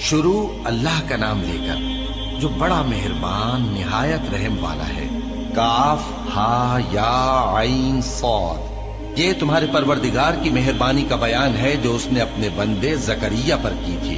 शुरू अल्लाह का नाम लेकर जो बड़ा मेहरबान निहायत रहम वाला है। काफ हा या आइन सौद। ये तुम्हारे परवरदिगार की मेहरबानी का बयान है जो उसने अपने बंदे जकरिया पर की थी,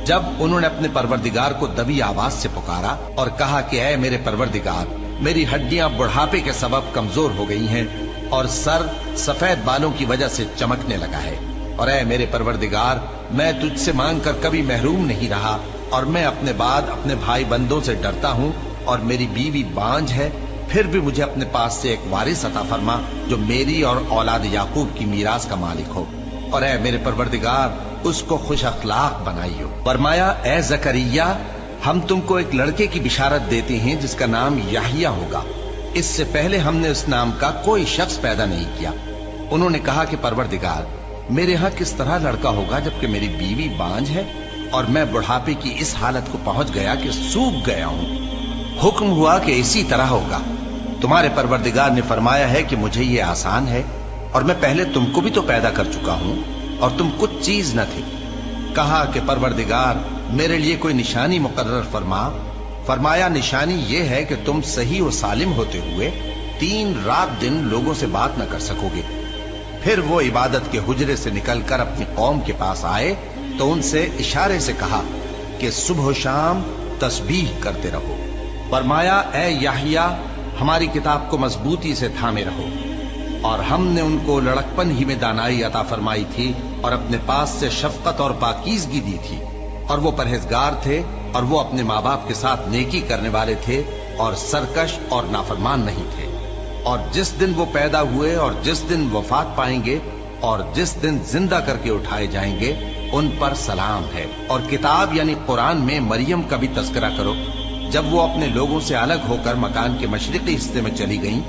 जब उन्होंने अपने परवरदिगार को दबी आवाज से पुकारा और कहा कि ऐ मेरे परवरदिगार, मेरी हड्डियां बुढ़ापे के सबब कमजोर हो गई हैं और सर सफेद बालों की वजह से चमकने लगा है। और ऐ मेरे परवरदिगार, मैं तुझसे मांग कर कभी महरूम नहीं रहा और मैं अपने बाद अपने भाई बंदों से डरता हूँ और मेरी बीवी बांझ है, फिर भी मुझे अपने पास से एक वारिस अता फरमा जो मेरी और औलाद याकूब की मीरास का मालिक हो। और ऐ मेरे परवरदिगार, उसको खुश अखलाक बनाइयो। फरमाया, ऐ जकरिया, हम तुमको एक लड़के की बिशारत देते हैं जिसका नाम याहिया होगा। इससे पहले हमने उस नाम का कोई शख्स पैदा नहीं किया। उन्होंने कहा कि परवरदिगार, मेरे यहाँ किस तरह लड़का होगा जबकि मेरी बीवी बांझ है और मैं बुढ़ापे की इस हालत को पहुंच गया कि सूख गया हूं। हुक्म हुआ कि इसी तरह होगा। तुम्हारे परवरदिगार ने फरमाया है कि मुझे ये आसान है और मैं पहले तुमको भी तो पैदा कर चुका हूं और तुम कुछ चीज न थे। कहा कि परवरदिगार, मेरे लिए कोई निशानी मुकर्रर फरमा। फरमाया, निशानी ये है कि तुम सही और सालिम होते हुए 3 रात दिन लोगों से बात न कर सकोगे। फिर वो इबादत के हुजरे से निकलकर अपनी कौम के पास आए तो उनसे इशारे से कहा कि सुबह शाम तस्बीह करते रहो। फरमाया, ऐ याहिया, हमारी किताब को मजबूती से थामे रहो। और हमने उनको लड़कपन ही में दानाई अता फरमाई थी और अपने पास से शफकत और पाकीज़गी दी थी, और वो परहेजगार थे और वो अपने माँ बाप के साथ नेकी करने वाले थे और सरकश और नाफरमान नहीं थे। और जिस दिन वो पैदा हुए और जिस दिन वफात पाएंगे और जिस दिन जिंदा करके उठाए जाएंगे, उन पर सलाम है। और किताब यानी कुरान में मरियम का भी तस्करा करो। जब वो अपने लोगों से अलग होकर मकान के मशरिकी हिस्से में चली गईं,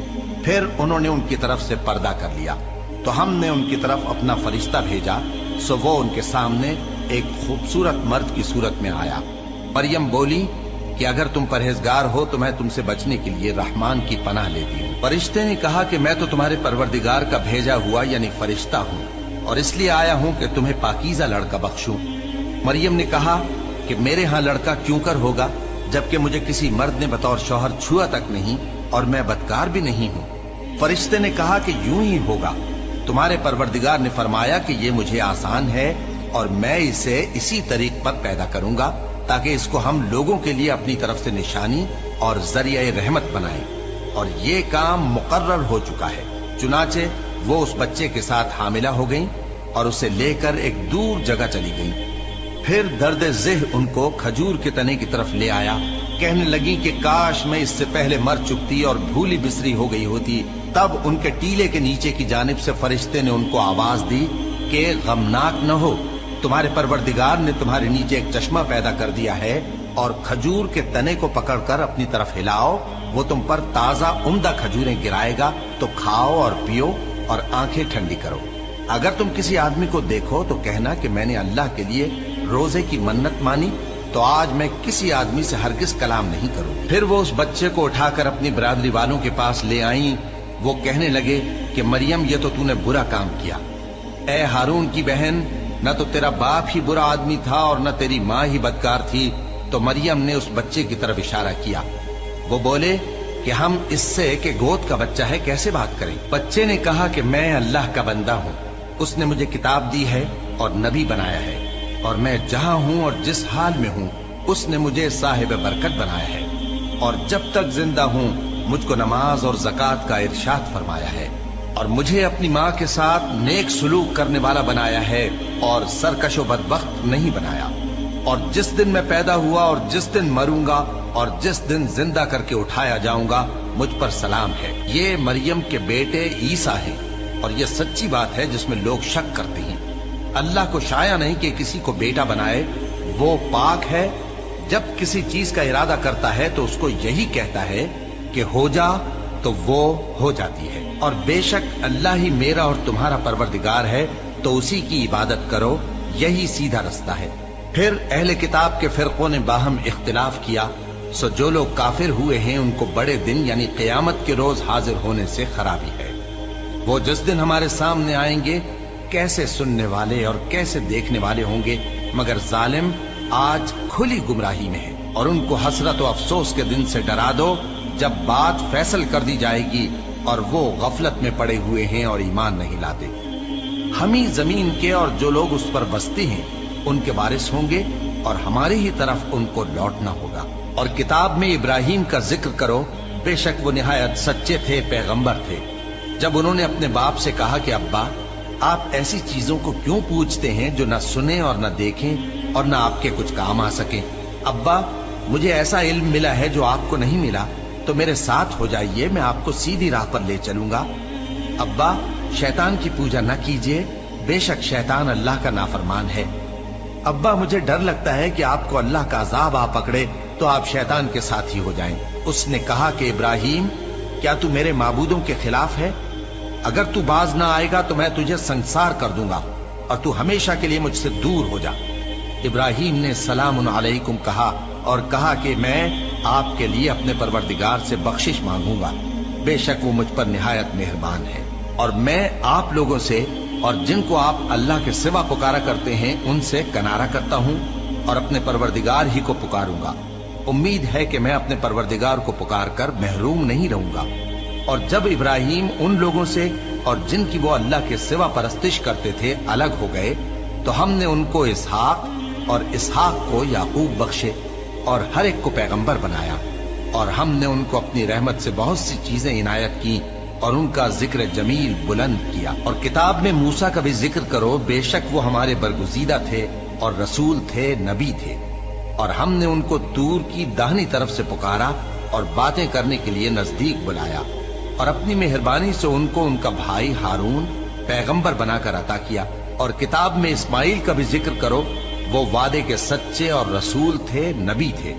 फिर उन्होंने उनकी तरफ से पर्दा कर लिया तो हमने उनकी तरफ अपना फरिश्ता भेजा, सो वो उनके सामने एक खूबसूरत मर्द की सूरत में आया। मरियम बोली कि अगर तुम परहेजगार हो तो मैं तुमसे बचने के लिए रहमान की पनाह लेती हूँ। फरिश्ते ने कहा कि मैं तो तुम्हारे परवरदिगार का भेजा हुआ यानी फरिश्ता हूँ और इसलिए आया हूँ कि तुम्हें पाकीज़ा लड़का बख्शूं। मरियम ने कहा कि मेरे यहाँ लड़का क्यों कर होगा जबकि मुझे किसी मर्द ने बतौर शौहर छुआ तक नहीं और मैं बदकार भी नहीं हूँ। फरिश्ते ने कहा कि यूं ही होगा। तुम्हारे परवरदिगार ने फरमाया कि ये मुझे आसान है और मैं इसे इसी तरीक पर पैदा करूंगा ताकि इसको हम लोगों के लिए अपनी तरफ से निशानी और जरिया रहमत बनाएं। और ये काम मुकर्रर हो चुका है। चुनाचे वो उस बच्चे के साथ हामिला हो गईं और उसे लेकर एक दूर जगह चली गईं। फिर दर्द ज़ेह उनको खजूर के तने की तरफ ले आया। कहने लगी कि काश मैं इससे पहले मर चुकती और भूली बिसरी हो गई होती। तब उनके टीले के नीचे की जानिब से फरिश्ते ने उनको आवाज दी कि गमनाक न हो, तुम्हारे परवरदिगार ने तुम्हारे नीचे एक चश्मा पैदा कर दिया है और खजूर के तने को पकड़कर अपनी तरफ हिलाओ, वो तुम पर ताजा उम्दा खजूरें गिराएगा, तो खाओ और पियो और आंखें ठंडी करो। अगर तुम किसी आदमी को देखो तो कहना कि मैंने अल्लाह के लिए रोजे की मन्नत मानी, तो आज मैं किसी आदमी से हरगिज कलाम नहीं करूंगी। फिर वो उस बच्चे को उठाकर अपनी बिरादरी वालों के पास ले आई। वो कहने लगे कि मरियम, ये तो तूने बुरा काम किया। ए हारून की बहन, न तो तेरा बाप ही बुरा आदमी था और न तेरी माँ ही बदकार थी। तो मरियम ने उस बच्चे की तरफ इशारा किया। वो बोले कि हम इससे कि गोद का बच्चा है कैसे बात करें। बच्चे ने कहा कि मैं अल्लाह का बंदा हूँ, उसने मुझे किताब दी है और नबी बनाया है और मैं जहां हूं और जिस हाल में हूं उसने मुझे साहिब बरकत बनाया है और जब तक जिंदा हूं मुझको नमाज और ज़कात का इरशाद फरमाया है और मुझे अपनी माँ के साथ नेक सुलूक करने वाला बनाया है और सरकशो बदबख्त नहीं बनाया। और जिस दिन मैं पैदा हुआ और जिस दिन मरूंगा और जिस दिन जिंदा करके उठाया जाऊंगा, मुझ पर सलाम है। ये मरियम के बेटे ईसा हैं और ये सच्ची बात है जिसमें लोग शक करते हैं। अल्लाह को शाया नहीं कि किसी को बेटा बनाए, वो पाक है। जब किसी चीज का इरादा करता है तो उसको यही कहता है कि हो जा, तो वो हो जाती है। और बेशक अल्लाह ही मेरा और तुम्हारा परवरदिगार है, तो उसी की इबादत करो, यही सीधा रास्ता है। फिर अहले किताब के फिरकों ने बाहम इख्तिलाफ किया, सो जो लोग काफिर हुए हैं उनको बड़े दिन यानी क़यामत के रोज हाजिर होने से खराबी है। वो जिस दिन हमारे सामने आएंगे कैसे सुनने वाले और कैसे देखने वाले होंगे, मगर जालिम आज खुली गुमराही में है, और उनको हसरत और अफसोस के दिन से डरा दो जब बात फैसल कर दी जाएगी और वो गफलत में पड़े हुए हैं और ईमान नहीं लाते। हम ही जमीन के और जो लोग उस पर बसते हैं उनके वारिस होंगे और हमारी ही तरफ उनको लौटना होगा। और किताब में इब्राहिम का जिक्र करो, बेशक वो निहायत सच्चे थे, पैगंबर थे। जब उन्होंने अपने बाप से कहा कि अब्बा, आप ऐसी चीजों को क्यों पूछते हैं जो न सुने और न देखें और न आपके कुछ काम आ सके। अब्बा, मुझे ऐसा इल्म मिला है जो आपको नहीं मिला, तो मेरे साथ हो जाइए, मैं आपको सीधी राह पर ले चलूंगा। अब्बा, शैतान की पूजा न कीजिए, बेशक शैतान अल्लाह का नाफरमान है। अब्बा, मुझे डर लगता है कि आपको अल्लाह का अजाब आ पकड़े तो आप शैतान के साथ ही हो जाएं। उसने कहा कि इब्राहिम, क्या तू मेरे माबूदों के खिलाफ है? अगर तू बाज ना आएगा तो मैं तुझे संसार कर दूंगा और तू हमेशा के लिए मुझसे दूर हो जा। इब्राहिम ने सलामुन अलैकुम कहा और कहा कि मैं आपके लिए अपने परवरदिगार से बख्शिश मांगूंगा, बेशक वो मुझ पर निहायत मेहरबान है। और मैं आप लोगों से और जिनको आप अल्लाह के सिवा पुकारा करते हैं उनसे कनारा करता हूं और अपने परवरदिगार ही को पुकारूंगा। उम्मीद है कि मैं अपने परवरदिगार को पुकार कर महरूम नहीं रहूंगा। और जब इब्राहिम उन लोगों से और जिनकी वो अल्लाह के सिवा परस्तिश करते थे अलग हो गए, तो हमने उनको इसहाक और इसहाक को याकूब बख्शे और हर एक को पैगंबर बनाया। और हमने उनको अपनी रहमत से बहुत सी चीजें इनायत की और उनका जिक्र जमील बुलंद किया। और किताब में मूसा का भी जिक्र करो, बेशक वो हमारे बरगुजीदा थे और रसूल थे, नबी थे। और हमने उनको तूर की दाहिनी तरफ से पुकारा और बातें करने के लिए नजदीक बुलाया और अपनी मेहरबानी से उनको उनका भाई हारून पैगंबर बनाकर अता किया। और किताब में इस्माइल का भी जिक्र करो, वो वादे के सच्चे और रसूल थे, नबी थे।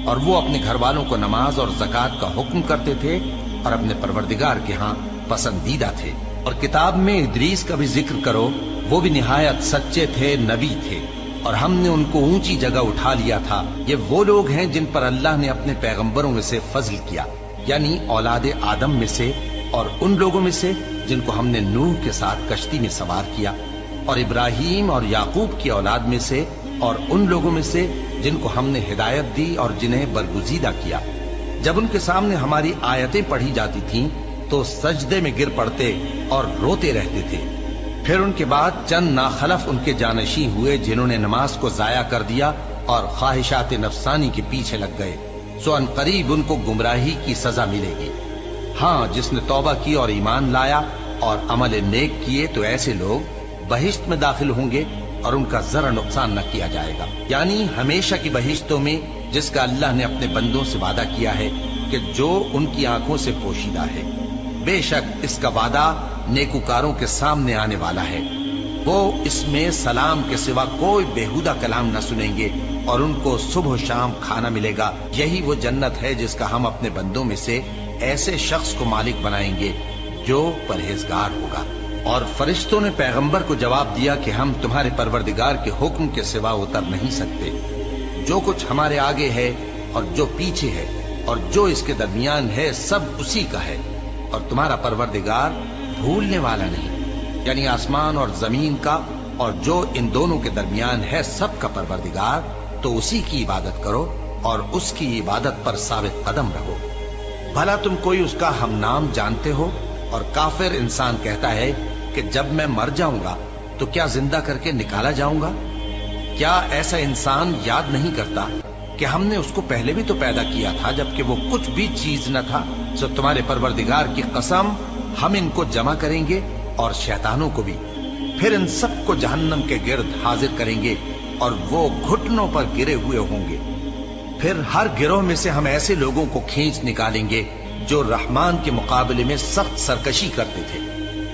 और वो अपने घर वालों को नमाज और ज़कात का हुक्म करते थे और अपने परवरदिगार के यहाँ पसंदीदा थे। और किताब में इदरीस का भी जिक्र करो, वो भी निहायत सच्चे थे, नबी थे और हमने उनको ऊंची जगह उठा लिया था। ये वो लोग हैं जिन पर अल्लाह ने अपने पैगंबरों में से फजल किया, यानी औलाद आदम में से और उन लोगों में से जिनको हमने नूह के साथ कश्ती में सवार किया, और इब्राहिम और याकूब की औलाद में से और उन लोगों में से जिनको हमने हिदायत दी और जिन्हें बरगुजीदा किया। जब उनके सामने हमारी आयतें पढ़ी जाती थीं तो सजदे में गिर पड़ते और रोते रहते थे। फिर उनके बाद चंद नाखलफ उनके जानशी हुए जिन्होंने नमाज को जाया कर दिया और ख्वाहिशात नफसानी के पीछे लग गए, सो अनकरीब उनको गुमराही की सजा मिलेगी। हाँ, जिसने तौबा की और ईमान लाया और अमल नेक किए तो ऐसे लोग बहिश्त में दाखिल होंगे और उनका जरा नुकसान न किया जाएगा, यानी हमेशा की बहिश्तों में जिसका अल्लाह ने अपने बंदों से वादा किया है कि जो उनकी आंखों से पोशीदा है। बेशक इसका वादा नेकुकारों के सामने आने वाला है। वो इसमें सलाम के सिवा कोई बेहुदा कलाम न सुनेंगे और उनको सुबह शाम खाना मिलेगा। यही वो जन्नत है जिसका हम अपने बंदों में से ऐसे शख्स को मालिक बनाएंगे जो परहेजगार होगा। और फरिश्तों ने पैगंबर को जवाब दिया कि हम तुम्हारे परवरदिगार के हुक्म के सिवा उतर नहीं सकते। जो कुछ हमारे आगे है और जो पीछे है और जो इसके दरमियान है सब उसी का है, और तुम्हारा परवरदिगार भूलने वाला नहीं, यानी आसमान और जमीन का और जो इन दोनों के दरमियान है सब का परवरदिगार। तो उसी की इबादत करो और उसकी इबादत पर साबित कदम रहो। भला तुम कोई उसका हम नाम जानते हो? और काफिर इंसान कहता है कि जब मैं मर जाऊंगा तो क्या जिंदा करके निकाला जाऊंगा? क्या ऐसा इंसान याद नहीं करता कि हमने उसको पहले भी तो पैदा किया था जबकि वो कुछ भी चीज न था? सो तुम्हारे परवरदिगार की कसम, हम इनको जमा करेंगे और शैतानों को भी, फिर इन सबको जहन्नम के गिर्द हाजिर करेंगे और वो घुटनों पर गिरे हुए होंगे। फिर हर गिरोह में से हम ऐसे लोगों को खींच निकालेंगे जो रहमान के मुकाबले में सख्त सरकशी करते थे।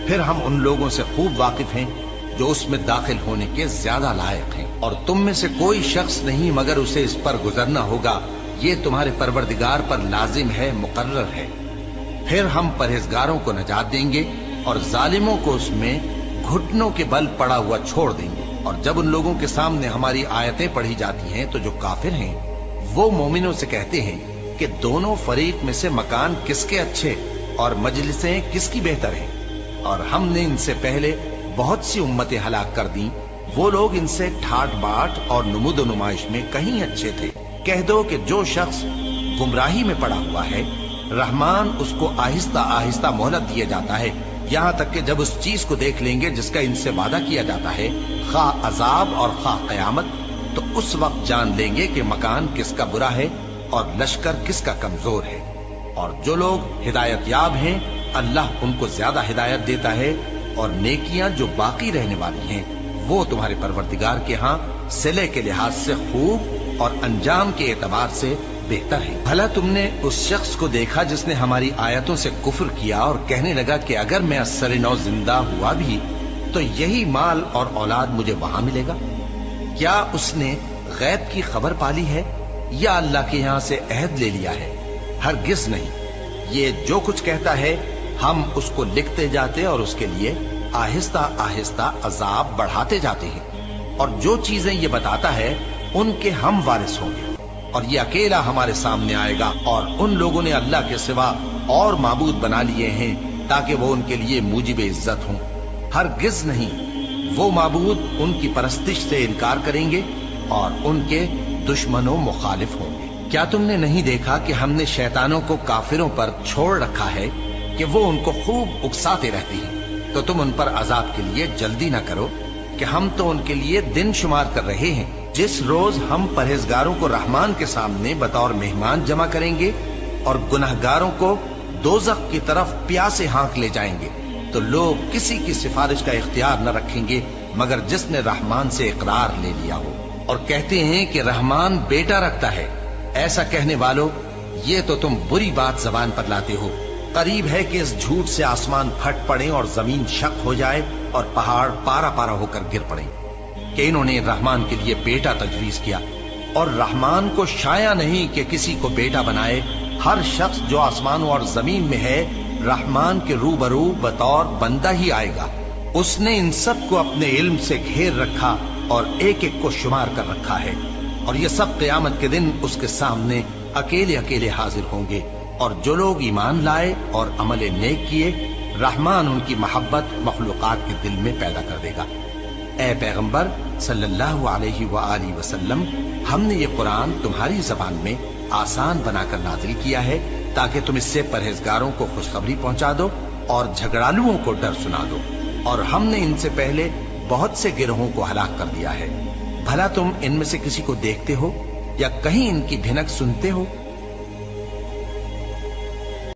फिर हम उन लोगों से खूब वाकिफ हैं जो उसमें दाखिल होने के ज्यादा लायक हैं। और तुम में से कोई शख्स नहीं मगर उसे इस पर गुजरना होगा, ये तुम्हारे परवरदिगार पर लाजिम है, मुकर्रर है। फिर हम परहेजगारों को नजात देंगे और जालिमों को उसमें घुटनों के बल पड़ा हुआ छोड़ देंगे। और जब उन लोगों के सामने हमारी आयतें पढ़ी जाती हैं तो जो काफिर हैं वो मोमिनों से कहते हैं कि दोनों फरीक में से मकान किसके अच्छे और मजलिसें किसकी बेहतर हैं। और हमने इनसे पहले बहुत सी उम्मतें हलाक कर दी वो लोग इनसे ठाट बाट और नुमुद नुमाइश में कहीं अच्छे थे। कह दो कि जो शख्स गुमराही में पड़ा हुआ है, रहमान उसको आहिस्ता आहिस्ता मोहलत दिए जाता है, यहाँ तक कि जब उस चीज को देख लेंगे जिसका इनसे वादा किया जाता है, खा अजाब और खा कयामत, तो उस वक्त जान लेंगे कि मकान किसका बुरा है और लश्कर किसका कमजोर है। और जो लोग हिदायत याब हैं, अल्लाह उनको ज्यादा हिदायत देता है, और नेकियां जो बाकी रहने वाली हैं वो तुम्हारे परवरदिगार के यहाँ सिले के लिहाज से खूब और अंजाम के एतबार से बेहतर है। भला तुमने उस शख्स को देखा जिसने हमारी आयतों से कुफ्र किया और कहने लगा कि अगर मैं अस्सर नौ जिंदा हुआ भी तो यही माल और औलाद मुझे वहां मिलेगा? क्या उसने गैब की खबर पाली है या अल्लाह के यहाँ से अहद ले लिया है? हरगिज नहीं। ये जो कुछ कहता है हम उसको लिखते जाते और उसके लिए आहिस्ता आहिस्ता अजाब बढ़ाते जाते हैं, और जो चीजें ये बताता है उनके हम वारिस होंगे, और ये अकेला हमारे सामने आएगा। और उन लोगों ने अल्लाह के सिवा और माबूद बना लिए हैं ताकि वो उनके लिए मूजिब इज्जत हों। हरगिज नहीं, वो माबूद उनकी परस्तिश से इनकार करेंगे और उनके दुश्मनों मुखालिफ होंगे। क्या तुमने नहीं देखा कि हमने शैतानों को काफिरों पर छोड़ रखा है कि वो उनको खूब उकसाते रहते हैं? तो तुम उन पर अजाब के लिए जल्दी न करो कि हम तो उनके लिए दिन शुमार कर रहे हैं। जिस रोज हम परहेजगारों को रहमान के सामने बतौर मेहमान जमा करेंगे और गुनहगारों को दोजख की तरफ प्यासे हाँक ले जाएंगे, तो लोग किसी की सिफारिश का इख्तियार न रखेंगे मगर जिसने रहमान से इकरार ले लिया हो। और कहते हैं कि रहमान बेटा रखता है। ऐसा कहने वालों, ये तो तुम बुरी बात जबान पर लाते हो। करीब है कि इस झूठ से आसमान फट पड़े और जमीन शक हो जाए और पहाड़ पारा पारा होकर गिर पड़े कि इन्होंने रहमान के लिए बेटा तजवीज किया। और रहमान को शाया नहीं कि किसी को बेटा बनाए। हर शख्स जो आसमानों और जमीन में है रहमान के रूबरू बतौर बंदा ही आएगा। उसने इन सब को अपने इल्म से घेर रखा और एक एक को शुमार कर रखा है, और ये सब क़यामत के दिन उसके सामने अकेले अकेले हाजिर होंगे। और जो लोग ईमान लाए और अमल नेक किए, रहमान उनकी मोहब्बत मखलूकात के दिल में पैदा कर देगा। ए पैगंबर सल्लल्लाहु अलैहि वआलिहि वसल्लम, हमने ये कुरान तुम्हारी जबान में आसान बनाकर नाजिल किया है ताकि तुम इससे परहेजगारों को खुशखबरी पहुंचा दो और झगड़ालुओं को डर सुना दो। और हमने इनसे पहले बहुत से गिरोहों को हलाक कर दिया है। भला तुम इनमें से किसी को देखते हो या कहीं इनकी भिनक सुनते हो?